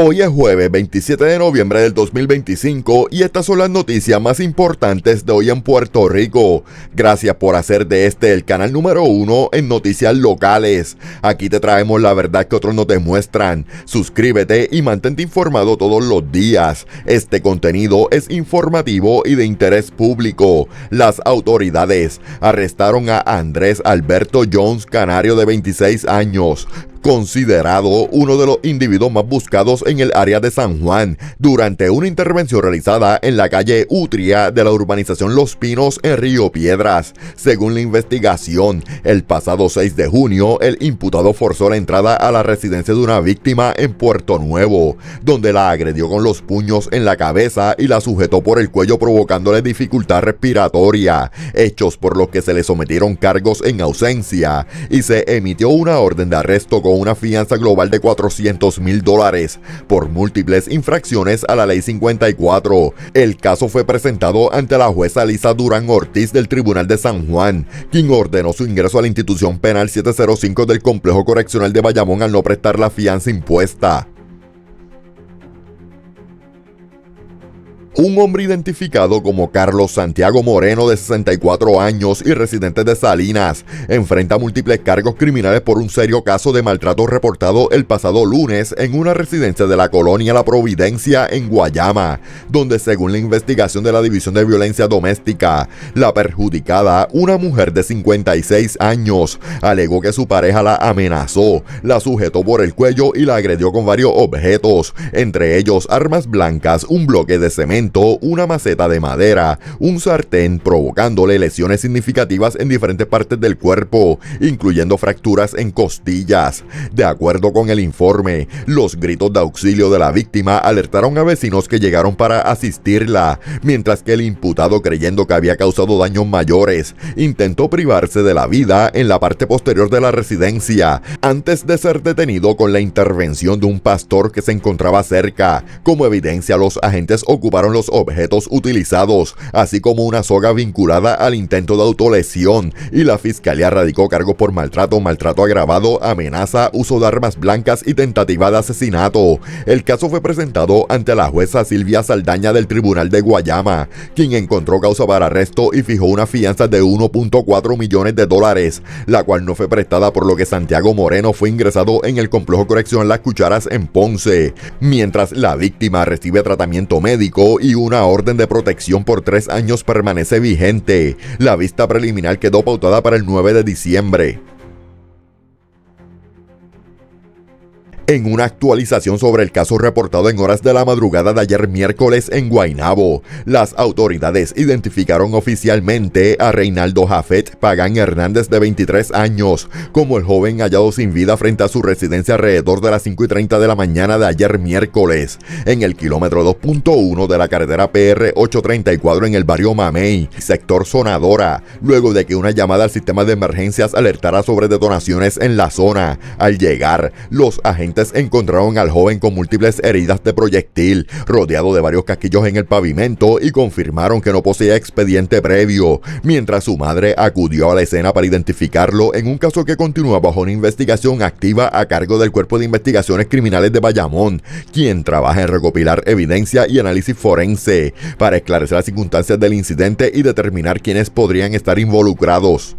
Hoy es jueves 27 de noviembre del 2025 y estas son las noticias más importantes de hoy en Puerto Rico. Gracias por hacer de este el canal número 1 en noticias locales. Aquí te traemos la verdad que otros no te muestran. Suscríbete y mantente informado todos los días. Este contenido es informativo y de interés público. Las autoridades arrestaron a Andrés Alberto Jones Canario de 26 años. Considerado uno de los individuos más buscados en el área de San Juan durante una intervención realizada en la calle Utria de la urbanización Los Pinos en Río Piedras. Según la investigación, el pasado 6 de junio, el imputado forzó la entrada a la residencia de una víctima en Puerto Nuevo, donde la agredió con los puños en la cabeza y la sujetó por el cuello provocándole dificultad respiratoria, hechos por los que se le sometieron cargos en ausencia y se emitió una orden de arresto con una fianza global de $400,000 por múltiples infracciones a la Ley 54. El caso fue presentado ante la jueza Lisa Durán Ortiz del Tribunal de San Juan, quien ordenó su ingreso a la institución penal 705 del Complejo Correccional de Bayamón al no prestar la fianza impuesta. Un hombre identificado como Carlos Santiago Moreno, de 64 años y residente de Salinas, enfrenta múltiples cargos criminales por un serio caso de maltrato reportado el pasado lunes en una residencia de la colonia La Providencia en Guayama, donde según la investigación de la División de Violencia Doméstica, la perjudicada, una mujer de 56 años, alegó que su pareja la amenazó, la sujetó por el cuello y la agredió con varios objetos, entre ellos armas blancas, un bloque de cemento, una maceta de madera, un sartén, provocándole lesiones significativas en diferentes partes del cuerpo, incluyendo fracturas en costillas. De acuerdo con el informe, los gritos de auxilio de la víctima alertaron a vecinos que llegaron para asistirla, mientras que el imputado, creyendo que había causado daños mayores, intentó privarse de la vida en la parte posterior de la residencia, antes de ser detenido con la intervención de un pastor que se encontraba cerca. Como evidencia, los agentes ocuparon los objetos utilizados, así como una soga vinculada al intento de autolesión, y la fiscalía radicó cargos por maltrato, maltrato agravado, amenaza, uso de armas blancas y tentativa de asesinato. El caso fue presentado ante la jueza Silvia Saldaña del Tribunal de Guayama, quien encontró causa para arresto y fijó una fianza de $1.4 millones, la cual no fue prestada, por lo que Santiago Moreno fue ingresado en el Complejo Correccional Las Cucharas en Ponce, mientras la víctima recibe tratamiento médico y una orden de protección por 3 años permanece vigente. La vista preliminar quedó pautada para el 9 de diciembre. En una actualización sobre el caso reportado en horas de la madrugada de ayer miércoles en Guaynabo, las autoridades identificaron oficialmente a Reinaldo Jafet Pagán Hernández, de 23 años, como el joven hallado sin vida frente a su residencia alrededor de las 5:30 de la mañana de ayer miércoles, en el kilómetro 2.1 de la carretera PR 834 en el barrio Mamey, sector Sonadora, luego de que una llamada al sistema de emergencias alertara sobre detonaciones en la zona. Al llegar, los agentes encontraron al joven con múltiples heridas de proyectil, rodeado de varios casquillos en el pavimento, y confirmaron que no poseía expediente previo, mientras su madre acudió a la escena para identificarlo en un caso que continúa bajo una investigación activa a cargo del Cuerpo de Investigaciones Criminales de Bayamón, quien trabaja en recopilar evidencia y análisis forense para esclarecer las circunstancias del incidente y determinar quiénes podrían estar involucrados.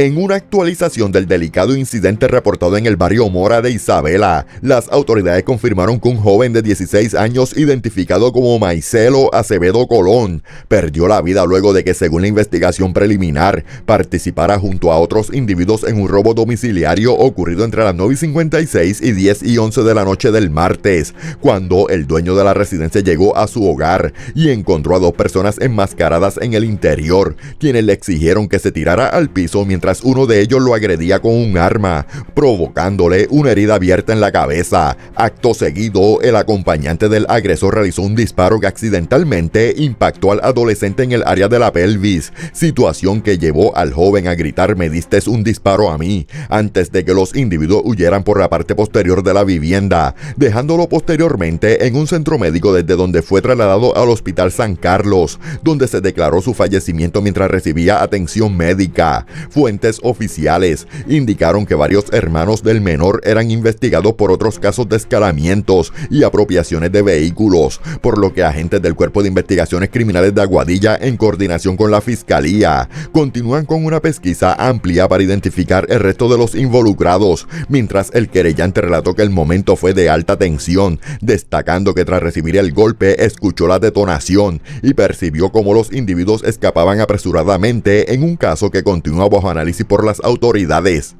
En una actualización del delicado incidente reportado en el barrio Mora de Isabela, las autoridades confirmaron que un joven de 16 años identificado como Maicelo Acevedo Colón perdió la vida luego de que, según la investigación preliminar, participara junto a otros individuos en un robo domiciliario ocurrido entre las 9:56 y 10:11 de la noche del martes, cuando el dueño de la residencia llegó a su hogar y encontró a 2 personas enmascaradas en el interior, quienes le exigieron que se tirara al piso mientras uno de ellos lo agredía con un arma, provocándole una herida abierta en la cabeza. Acto seguido, el acompañante del agresor realizó un disparo que accidentalmente impactó al adolescente en el área de la pelvis, situación que llevó al joven a gritar "me diste un disparo a mí", antes de que los individuos huyeran por la parte posterior de la vivienda, dejándolo posteriormente en un centro médico, desde donde fue trasladado al Hospital San Carlos, donde se declaró su fallecimiento mientras recibía atención médica. Fuentes fuentes oficiales indicaron que varios hermanos del menor eran investigados por otros casos de escalamientos y apropiaciones de vehículos, por lo que agentes del Cuerpo de Investigaciones Criminales de Aguadilla, en coordinación con la Fiscalía, continúan con una pesquisa amplia para identificar el resto de los involucrados, mientras el querellante relató que el momento fue de alta tensión, destacando que tras recibir el golpe escuchó la detonación y percibió cómo los individuos escapaban apresuradamente en un caso que continúa bajo análisis por las autoridades.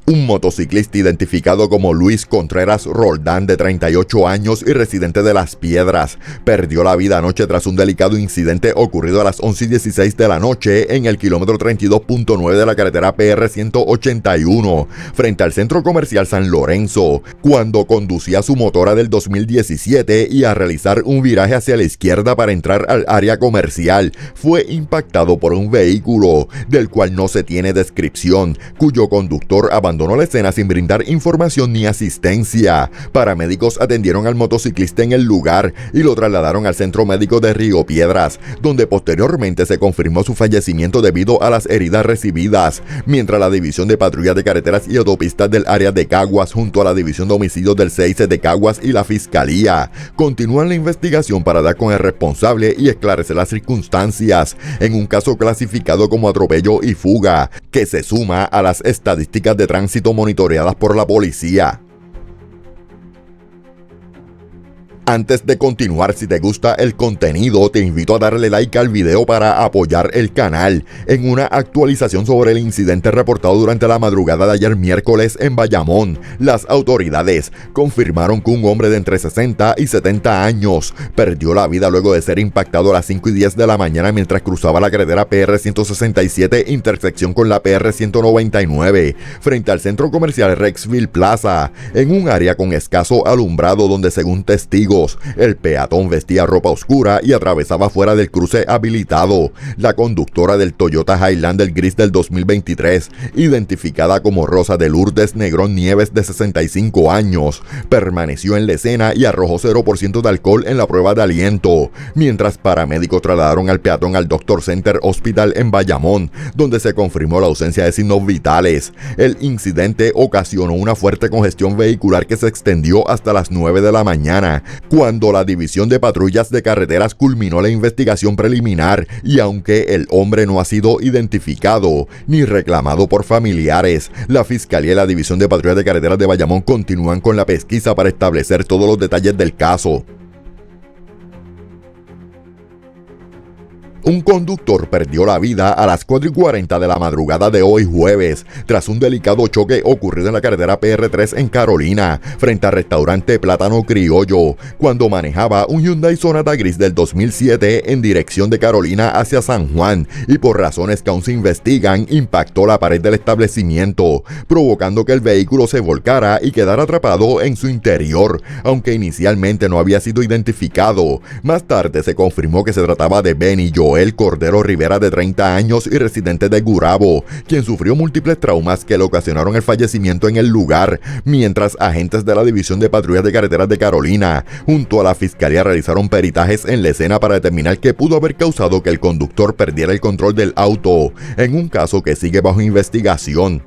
Un motociclista identificado como Luis Contreras Roldán, de 38 años y residente de Las Piedras, perdió la vida anoche tras un delicado incidente ocurrido a las 11:16 de la noche en el kilómetro 32.9 de la carretera PR 181, frente al centro comercial San Lorenzo, cuando conducía su motora del 2017 y a realizar un viraje hacia la izquierda para entrar al área comercial, fue impactado por un vehículo, del cual no se tiene descripción, cuyo conductor abandonó la escena sin brindar información ni asistencia. Paramédicos atendieron al motociclista en el lugar y lo trasladaron al Centro Médico de Río Piedras, donde posteriormente se confirmó su fallecimiento debido a las heridas recibidas, mientras la División de Patrullas de Carreteras y Autopistas del área de Caguas, junto a la División de Homicidios del CIC de Caguas y la Fiscalía, continúan la investigación para dar con el responsable y esclarecer las circunstancias en un caso clasificado como atropello y fuga, que se suma a las estadísticas de tránsito monitoreadas por la policía. Antes de continuar, si te gusta el contenido, te invito a darle like al video para apoyar el canal. En una actualización sobre el incidente reportado durante la madrugada de ayer miércoles en Bayamón, las autoridades confirmaron que un hombre de entre 60 y 70 años perdió la vida luego de ser impactado a las 5:10 de la mañana mientras cruzaba la carretera PR 167, intersección con la PR 199, frente al centro comercial Rexville Plaza, en un área con escaso alumbrado donde, según testigos, el peatón vestía ropa oscura y atravesaba fuera del cruce habilitado. La conductora del Toyota Highlander gris del 2023, identificada como Rosa de Lourdes Negrón Nieves, de 65 años, permaneció en la escena y arrojó 0% de alcohol en la prueba de aliento, mientras paramédicos trasladaron al peatón al Doctor Center Hospital en Bayamón, donde se confirmó la ausencia de signos vitales. El incidente ocasionó una fuerte congestión vehicular que se extendió hasta las 9 de la mañana, cuando la División de Patrullas de Carreteras culminó la investigación preliminar, y aunque el hombre no ha sido identificado ni reclamado por familiares, la Fiscalía y la División de Patrullas de Carreteras de Bayamón continúan con la pesquisa para establecer todos los detalles del caso. Un conductor perdió la vida a las 4:40 de la madrugada de hoy jueves, tras un delicado choque ocurrido en la carretera PR3 en Carolina, frente al restaurante Plátano Criollo, cuando manejaba un Hyundai Sonata gris del 2007 en dirección de Carolina hacia San Juan, y por razones que aún se investigan, impactó la pared del establecimiento, provocando que el vehículo se volcara y quedara atrapado en su interior, aunque inicialmente no había sido identificado. Más tarde se confirmó que se trataba de Benny Joel Cordero Rivera, de 30 años y residente de Gurabo, quien sufrió múltiples traumas que le ocasionaron el fallecimiento en el lugar, mientras agentes de la División de Patrullas de Carreteras de Carolina, junto a la Fiscalía, realizaron peritajes en la escena para determinar qué pudo haber causado que el conductor perdiera el control del auto, en un caso que sigue bajo investigación.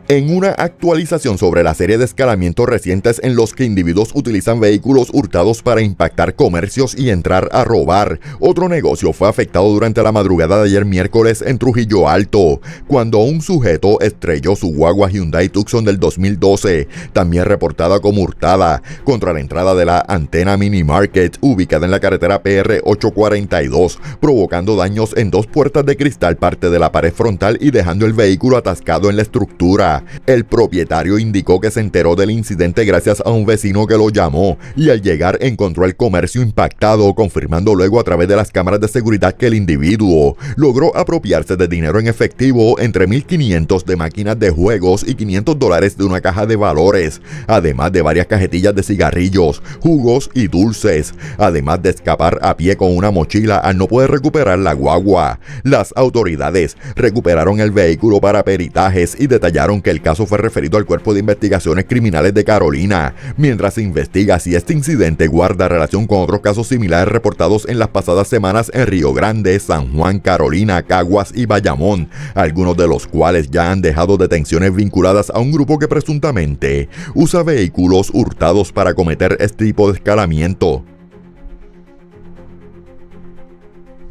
En una actualización sobre la serie de escalamientos recientes en los que individuos utilizan vehículos hurtados para impactar comercios y entrar a robar, otro negocio fue afectado durante la madrugada de ayer miércoles en Trujillo Alto, cuando un sujeto estrelló su guagua Hyundai Tucson del 2012, también reportada como hurtada, contra la entrada de la Antena Mini Market, ubicada en la carretera PR 842, provocando daños en dos puertas de cristal, parte de la pared frontal, y dejando el vehículo atascado en la estructura. El propietario indicó que se enteró del incidente gracias a un vecino que lo llamó, y al llegar encontró el comercio impactado, confirmando luego a través de las cámaras de seguridad que el individuo logró apropiarse de dinero en efectivo, entre $1,500 de máquinas de juegos y $500 de una caja de valores, además de varias cajetillas de cigarrillos, jugos y dulces, además de escapar a pie con una mochila al no poder recuperar la guagua. Las autoridades recuperaron el vehículo para peritajes y detallaron que el caso fue referido al Cuerpo de Investigaciones Criminales de Carolina, mientras se investiga si este incidente guarda relación con otros casos similares reportados en las pasadas semanas en Río Grande, San Juan, Carolina, Caguas y Bayamón, algunos de los cuales ya han dejado detenciones vinculadas a un grupo que presuntamente usa vehículos hurtados para cometer este tipo de escalamiento.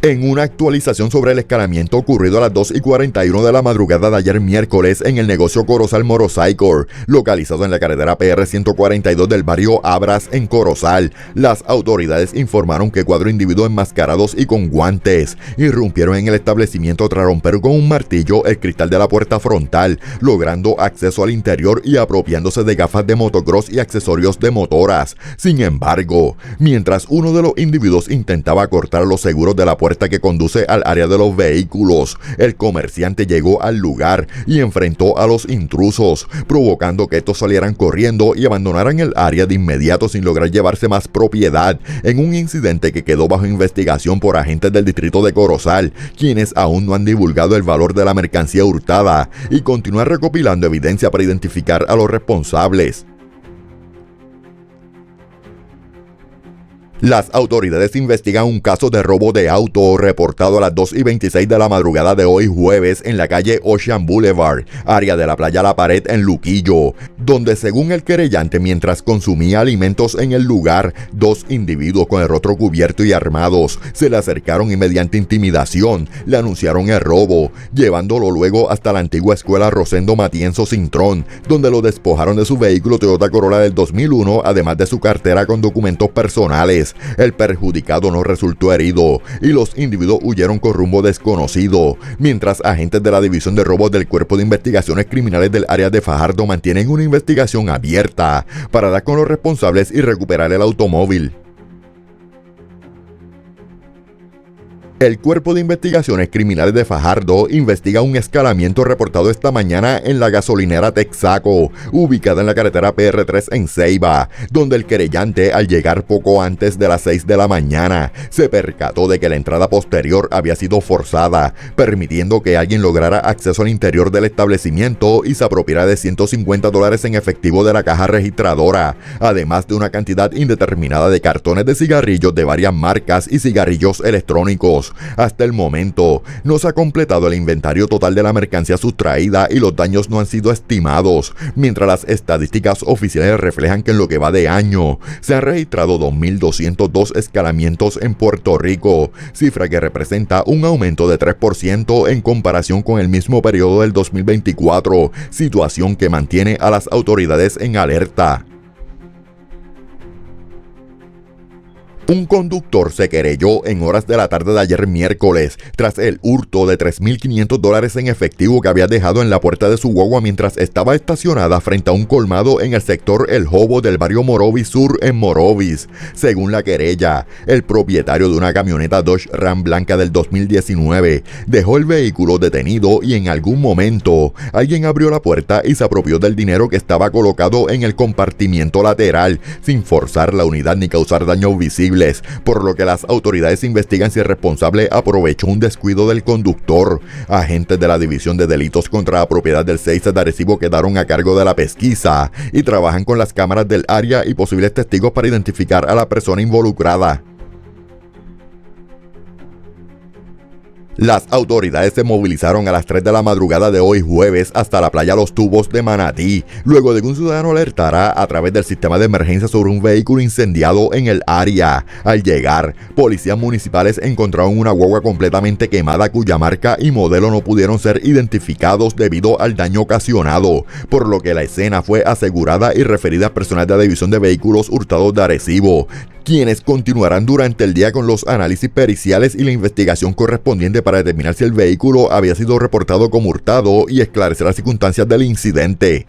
En una actualización sobre el escalamiento ocurrido a las 2:41 de la madrugada de ayer miércoles en el negocio Corozal Motorcycle, localizado en la carretera PR 142 del barrio Abras en Corozal, las autoridades informaron que 4 individuos enmascarados y con guantes irrumpieron en el establecimiento tras romper con un martillo el cristal de la puerta frontal, logrando acceso al interior y apropiándose de gafas de motocross y accesorios de motoras. Sin embargo, mientras uno de los individuos intentaba cortar los seguros de la puerta que conduce al área de los vehículos, el comerciante llegó al lugar y enfrentó a los intrusos, provocando que estos salieran corriendo y abandonaran el área de inmediato sin lograr llevarse más propiedad, en un incidente que quedó bajo investigación por agentes del distrito de Corozal, quienes aún no han divulgado el valor de la mercancía hurtada y continúan recopilando evidencia para identificar a los responsables. Las autoridades investigan un caso de robo de auto reportado a las 2:26 de la madrugada de hoy jueves en la calle Ocean Boulevard, área de la playa La Pared en Luquillo, donde según el querellante, mientras consumía alimentos en el lugar, 2 individuos con el rostro cubierto y armados se le acercaron y mediante intimidación le anunciaron el robo, llevándolo luego hasta la antigua escuela Rosendo Matienzo Cintrón, donde lo despojaron de su vehículo Toyota Corolla del 2001, además de su cartera con documentos personales. El perjudicado no resultó herido y los individuos huyeron con rumbo desconocido, mientras agentes de la División de Robos del Cuerpo de Investigaciones Criminales del área de Fajardo mantienen una investigación abierta para dar con los responsables y recuperar el automóvil. El Cuerpo de Investigaciones Criminales de Fajardo investiga un escalamiento reportado esta mañana en la gasolinera Texaco, ubicada en la carretera PR3 en Ceiba, donde el querellante, al llegar poco antes de las 6 de la mañana, se percató de que la entrada posterior había sido forzada, permitiendo que alguien lograra acceso al interior del establecimiento y se apropiara de $150 en efectivo de la caja registradora, además de una cantidad indeterminada de cartones de cigarrillos de varias marcas y cigarrillos electrónicos. Hasta el momento, no se ha completado el inventario total de la mercancía sustraída y los daños no han sido estimados, mientras las estadísticas oficiales reflejan que en lo que va de año se han registrado 2.202 escalamientos en Puerto Rico, cifra que representa un aumento de 3% en comparación con el mismo periodo del 2024, situación que mantiene a las autoridades en alerta. Un conductor se querelló en horas de la tarde de ayer miércoles tras el hurto de $3.500 en efectivo que había dejado en la puerta de su guagua mientras estaba estacionada frente a un colmado en el sector El Jobo del barrio Morovis Sur en Morovis. Según la querella, el propietario de una camioneta Dodge Ram blanca del 2019 dejó el vehículo detenido y en algún momento alguien abrió la puerta y se apropió del dinero que estaba colocado en el compartimiento lateral sin forzar la unidad ni causar daños visibles, por lo que las autoridades investigan si el responsable aprovechó un descuido del conductor. Agentes de la División de Delitos contra la Propiedad del CEICE de Arecibo quedaron a cargo de la pesquisa y trabajan con las cámaras del área y posibles testigos para identificar a la persona involucrada. Las autoridades se movilizaron a las 3 de la madrugada de hoy jueves hasta la playa Los Tubos de Manatí, luego de que un ciudadano alertara a través del sistema de emergencia sobre un vehículo incendiado en el área. Al llegar, policías municipales encontraron una guagua completamente quemada cuya marca y modelo no pudieron ser identificados debido al daño ocasionado, por lo que la escena fue asegurada y referida a personal de la División de Vehículos Hurtados de Arecibo, quienes continuarán durante el día con los análisis periciales y la investigación correspondiente para determinar si el vehículo había sido reportado como hurtado y esclarecer las circunstancias del incidente.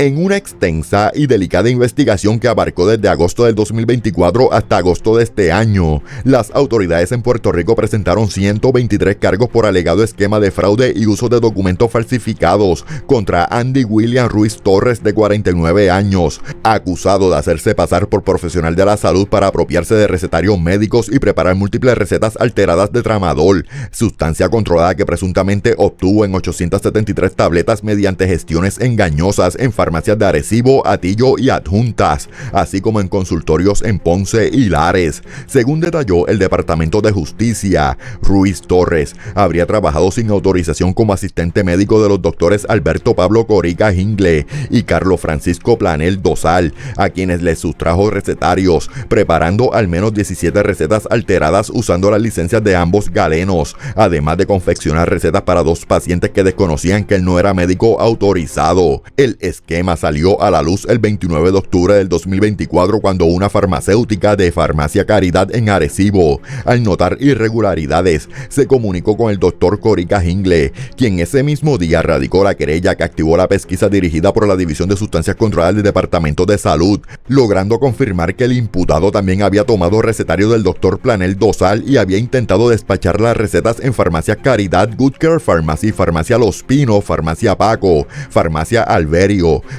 En una extensa y delicada investigación que abarcó desde agosto del 2024 hasta agosto de este año, las autoridades en Puerto Rico presentaron 123 cargos por alegado esquema de fraude y uso de documentos falsificados contra Andy William Ruiz Torres, de 49 años, acusado de hacerse pasar por profesional de la salud para apropiarse de recetarios médicos y preparar múltiples recetas alteradas de tramadol, sustancia controlada que presuntamente obtuvo en 873 tabletas mediante gestiones engañosas en farmacias de Arecibo, Atillo y Adjuntas, así como en consultorios en Ponce y Lares. Según detalló el Departamento de Justicia, Ruiz Torres habría trabajado sin autorización como asistente médico de los doctores Alberto Pablo Corica Jingle y Carlos Francisco Planel Dosal, a quienes les sustrajo recetarios, preparando al menos 17 recetas alteradas usando las licencias de ambos galenos, además de confeccionar recetas para 2 pacientes que desconocían que él no era médico autorizado. El esquema salió a la luz el 29 de octubre del 2024 cuando una farmacéutica de Farmacia Caridad en Arecibo, al notar irregularidades, se comunicó con el doctor Corica Jingle, quien ese mismo día radicó la querella que activó la pesquisa dirigida por la División de Sustancias Controladas del Departamento de Salud, logrando confirmar que el imputado también había tomado recetario del doctor Planel Dosal y había intentado despachar las recetas en Farmacia Caridad, Good Care Pharmacy, Farmacia Los Pinos, Farmacia Paco, Farmacia Alberio,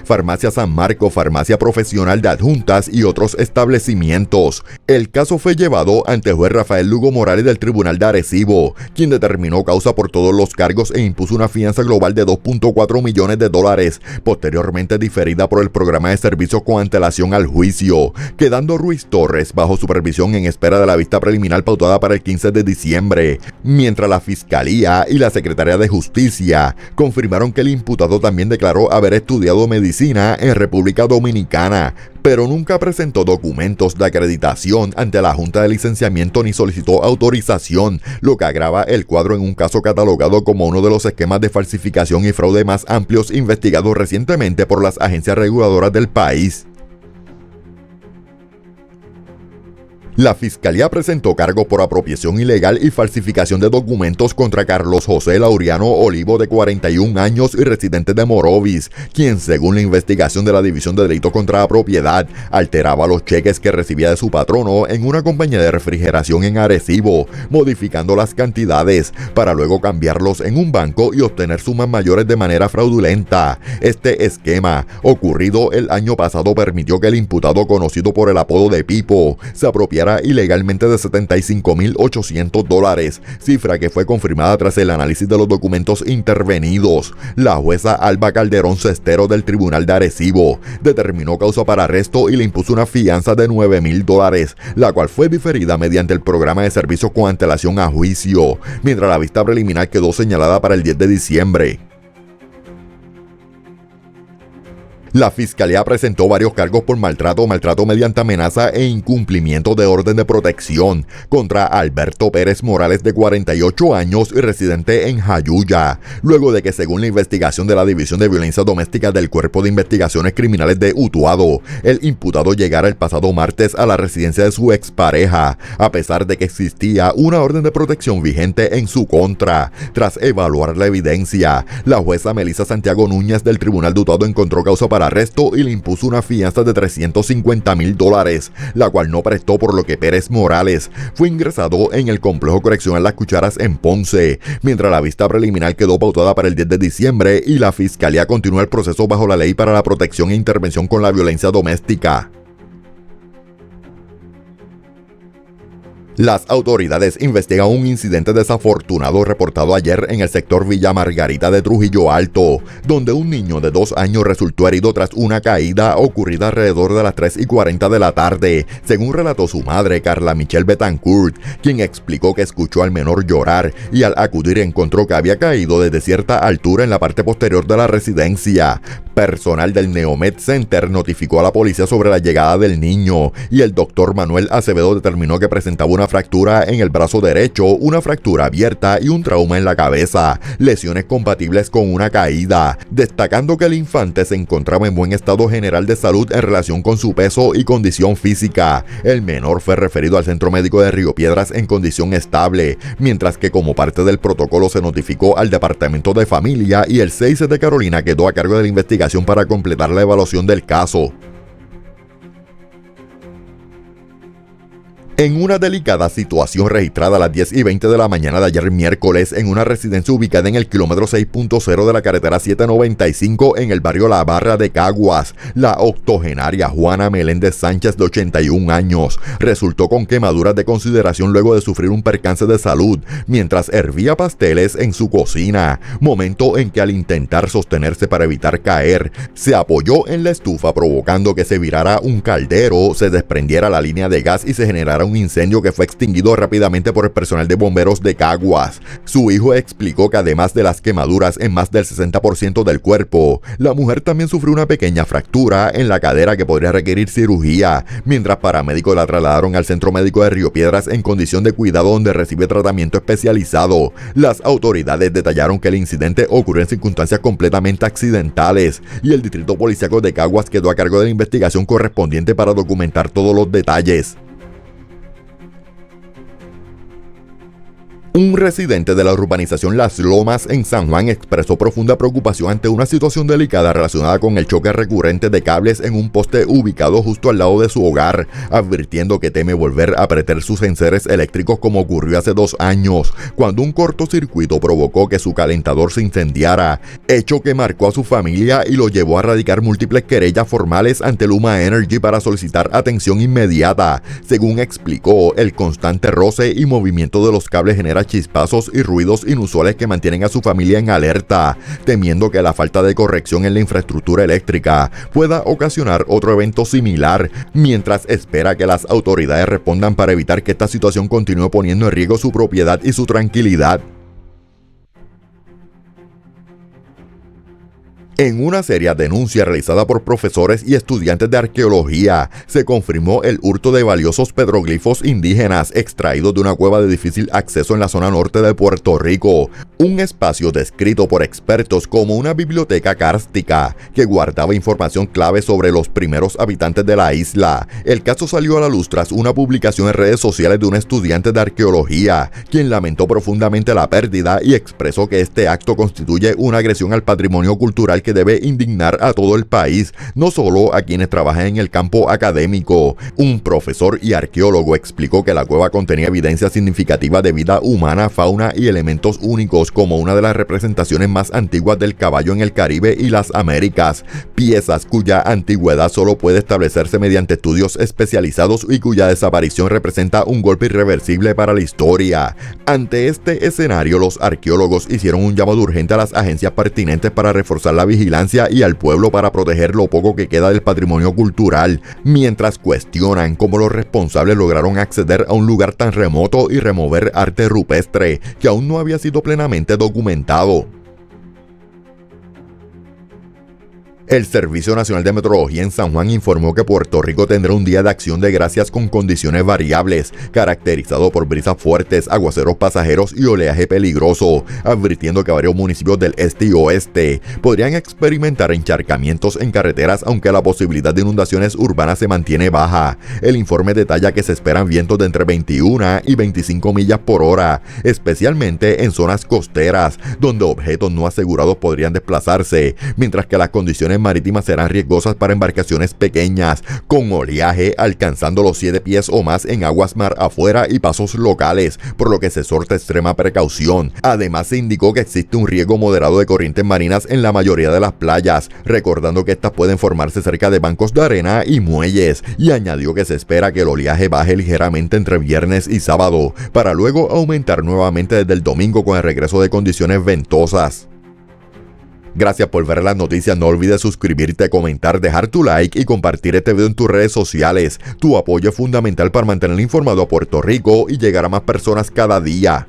Farmacia San Marco, Farmacia Profesional de Adjuntas y otros establecimientos. El caso fue llevado ante el juez Rafael Lugo Morales del Tribunal de Arecibo, quien determinó causa por todos los cargos e impuso una fianza global de $2.4 millones, posteriormente diferida por el programa de servicios con antelación al juicio, quedando Ruiz Torres bajo supervisión en espera de la vista preliminar pautada para el 15 de diciembre, mientras la Fiscalía y la Secretaría de Justicia confirmaron que el imputado también declaró haber estudiado medicina en República Dominicana, pero nunca presentó documentos de acreditación ante la Junta de Licenciamiento ni solicitó autorización, lo que agrava el cuadro en un caso catalogado como uno de los esquemas de falsificación y fraude más amplios investigados recientemente por las agencias reguladoras del país. La Fiscalía presentó cargos por apropiación ilegal y falsificación de documentos contra Carlos José Laureano Olivo, de 41 años y residente de Morovis, quien, según la investigación de la División de Delitos contra la Propiedad, alteraba los cheques que recibía de su patrono en una compañía de refrigeración en Arecibo, modificando las cantidades para luego cambiarlos en un banco y obtener sumas mayores de manera fraudulenta. Este esquema, ocurrido el año pasado, permitió que el imputado, conocido por el apodo de Pipo, se apropiara ilegalmente de $75,800, cifra que fue confirmada tras el análisis de los documentos intervenidos. La jueza Alba Calderón Cestero del Tribunal de Arecibo determinó causa para arresto y le impuso una fianza de $9,000, la cual fue diferida mediante el programa de servicios con antelación a juicio, mientras la vista preliminar quedó señalada para el 10 de diciembre. La Fiscalía presentó varios cargos por maltrato mediante amenaza e incumplimiento de orden de protección contra Alberto Pérez Morales, de 48 años y residente en Jayuya, luego de que, según la investigación de la División de Violencia Doméstica del Cuerpo de Investigaciones Criminales de Utuado, el imputado llegara el pasado martes a la residencia de su expareja, a pesar de que existía una orden de protección vigente en su contra. Tras evaluar la evidencia, la jueza Melissa Santiago Núñez del Tribunal de Utuado encontró causa para arresto y le impuso una fianza de $350,000, la cual no prestó, por lo que Pérez Morales fue ingresado en el complejo correccional Las Cucharas en Ponce, mientras la vista preliminar quedó pautada para el 10 de diciembre y la Fiscalía continúa el proceso bajo la Ley para la Protección e Intervención con la Violencia Doméstica. Las autoridades investigan un incidente desafortunado reportado ayer en el sector Villa Margarita de Trujillo Alto, donde un niño de 2 años resultó herido tras una caída ocurrida alrededor de las 3:40 de la tarde, según relató su madre, Carla Michelle Betancourt, quien explicó que escuchó al menor llorar y al acudir encontró que había caído desde cierta altura en la parte posterior de la residencia. Personal del Neomed Center notificó a la policía sobre la llegada del niño y el doctor Manuel Acevedo determinó que presentaba una una fractura en el brazo derecho, una fractura abierta y un trauma en la cabeza, lesiones compatibles con una caída, destacando que el infante se encontraba en buen estado general de salud en relación con su peso y condición física. El menor fue referido al Centro Médico de Río Piedras en condición estable, mientras que como parte del protocolo se notificó al Departamento de Familia y el 6 de Carolina quedó a cargo de la investigación para completar la evaluación del caso. En una delicada situación registrada a las 10:20 de la mañana de ayer miércoles en una residencia ubicada en el kilómetro 6.0 de la carretera 795 en el barrio La Barra de Caguas, la octogenaria Juana Meléndez Sánchez, de 81 años, resultó con quemaduras de consideración luego de sufrir un percance de salud mientras hervía pasteles en su cocina, momento en que al intentar sostenerse para evitar caer, se apoyó en la estufa provocando que se virara un caldero, se desprendiera la línea de gas y se generara un incendio que fue extinguido rápidamente por el personal de bomberos de Caguas. Su hijo explicó que además de las quemaduras en más del 60% del cuerpo, la mujer también sufrió una pequeña fractura en la cadera que podría requerir cirugía, mientras paramédicos la trasladaron al Centro Médico de Río Piedras en condición de cuidado donde recibe tratamiento especializado. Las autoridades detallaron que el incidente ocurrió en circunstancias completamente accidentales y el Distrito Policíaco de Caguas quedó a cargo de la investigación correspondiente para documentar todos los detalles. Un residente de la urbanización Las Lomas en San Juan expresó profunda preocupación ante una situación delicada relacionada con el choque recurrente de cables en un poste ubicado justo al lado de su hogar, advirtiendo que teme volver a perder sus enseres eléctricos como ocurrió hace 2 años, cuando un cortocircuito provocó que su calentador se incendiara, hecho que marcó a su familia y lo llevó a radicar múltiples querellas formales ante Luma Energy para solicitar atención inmediata. Según explicó, el constante roce y movimiento de los cables genera chispazos y ruidos inusuales que mantienen a su familia en alerta, temiendo que la falta de corrección en la infraestructura eléctrica pueda ocasionar otro evento similar, mientras espera que las autoridades respondan para evitar que esta situación continúe poniendo en riesgo su propiedad y su tranquilidad. En una seria denuncia realizada por profesores y estudiantes de arqueología, se confirmó el hurto de valiosos petroglifos indígenas extraídos de una cueva de difícil acceso en la zona norte de Puerto Rico, un espacio descrito por expertos como una biblioteca kárstica que guardaba información clave sobre los primeros habitantes de la isla. El caso salió a la luz tras una publicación en redes sociales de un estudiante de arqueología, quien lamentó profundamente la pérdida y expresó que este acto constituye una agresión al patrimonio cultural que debe indignar a todo el país, no solo a quienes trabajan en el campo académico. Un profesor y arqueólogo explicó que la cueva contenía evidencia significativa de vida humana, fauna y elementos únicos como una de las representaciones más antiguas del caballo en el Caribe y las Américas, piezas cuya antigüedad solo puede establecerse mediante estudios especializados y cuya desaparición representa un golpe irreversible para la historia. Ante este escenario, los arqueólogos hicieron un llamado urgente a las agencias pertinentes para reforzar la vigilancia y al pueblo para proteger lo poco que queda del patrimonio cultural, mientras cuestionan cómo los responsables lograron acceder a un lugar tan remoto y remover arte rupestre que aún no había sido plenamente documentado. El Servicio Nacional de Meteorología en San Juan informó que Puerto Rico tendrá un día de acción de gracias con condiciones variables, caracterizado por brisas fuertes, aguaceros pasajeros y oleaje peligroso, advirtiendo que varios municipios del este y oeste podrían experimentar encharcamientos en carreteras, aunque la posibilidad de inundaciones urbanas se mantiene baja. El informe detalla que se esperan vientos de entre 21 y 25 millas por hora, especialmente en zonas costeras, donde objetos no asegurados podrían desplazarse, mientras que las condiciones marítimas serán riesgosas para embarcaciones pequeñas, con oleaje alcanzando los 7 pies o más en aguas mar afuera y pasos locales, por lo que se exhorta extrema precaución. Además, se indicó que existe un riesgo moderado de corrientes marinas en la mayoría de las playas, recordando que estas pueden formarse cerca de bancos de arena y muelles, y añadió que se espera que el oleaje baje ligeramente entre viernes y sábado, para luego aumentar nuevamente desde el domingo con el regreso de condiciones ventosas. Gracias por ver las noticias, no olvides suscribirte, comentar, dejar tu like y compartir este video en tus redes sociales. Tu apoyo es fundamental para mantener informado a Puerto Rico y llegar a más personas cada día.